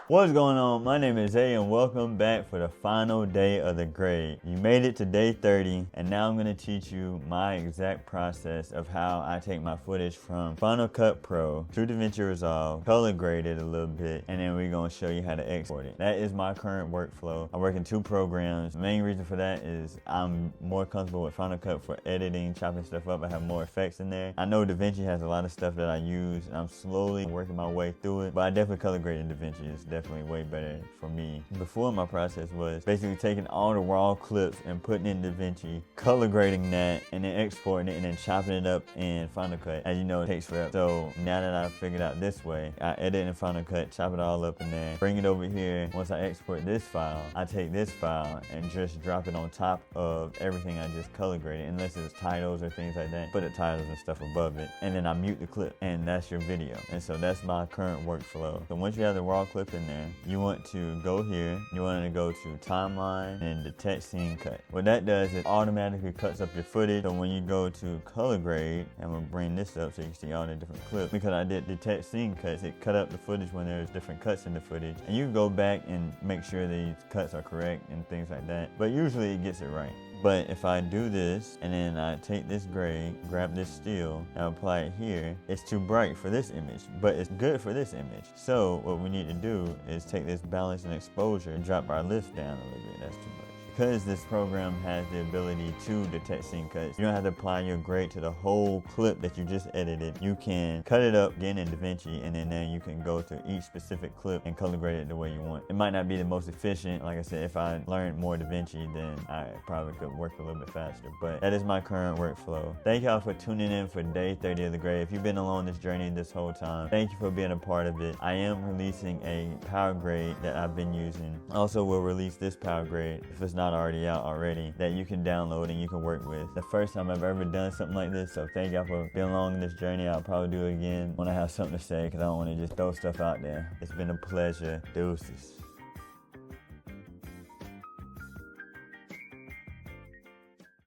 What's going on? My name is Zay and welcome back for the final day of the grade. You made it to day 30 and now I'm going to teach you my exact process of how I take my footage from Final Cut Pro to DaVinci Resolve, color grade it a little bit, and then we're going to show you how to export it. That is my current workflow. I work in 2 programs. The main reason for that is I'm more comfortable with Final Cut for editing, chopping stuff up. I have more effects in there. I know DaVinci has a lot of stuff that I use and I'm slowly working my way through it, but I definitely color grade in DaVinci. It's definitely way better for me. Before, my process was basically taking all the raw clips and putting in DaVinci, color grading that, and then exporting it and then chopping it up in Final Cut. As you know, it takes forever. So now that I've figured out this way, I edit in Final Cut, chop it all up in there, bring it over here. Once I export this file, I take this file and just drop it on top of everything I just color graded, unless it's titles or things like that. Put the titles and stuff above it, and then I mute the clip, and that's your video. And so that's my current workflow. So once you have the raw clip in there, you want to go here, you want to go to timeline and detect scene cut. What that does is automatically cuts up your footage. So when you go to color grade, I'm gonna bring this up so you can see all the different clips. Because I did detect scene cuts, it cut up the footage when there's different cuts in the footage. And you can go back and make sure these cuts are correct and things like that. But usually it gets it right. But if I do this and then I take this gray, grab this steel, and apply it here, it's too bright for this image, but it's good for this image. So what we need to do is take this balance and exposure and drop our lift down a little bit. That's too much. Because this program has the ability to detect scene cuts, you don't have to apply your grade to the whole clip that you just edited. You can cut it up again in DaVinci, and then you can go to each specific clip and color grade it the way you want. It might not be the most efficient. Like I said, if I learned more DaVinci, then I probably could work a little bit faster. But that is my current workflow. Thank y'all for tuning in for day 30 of the grade. If you've been along this journey this whole time, thank you for being a part of it. I am releasing a power grade that I've been using. Also, will release this power grade, if it's not already out already, that you can download and you can work with. The first time I've ever done something like this, so thank y'all for being along in this journey. I'll probably do it again when I have something to say, because I don't want to just throw stuff out there. It's been a pleasure. Deuces.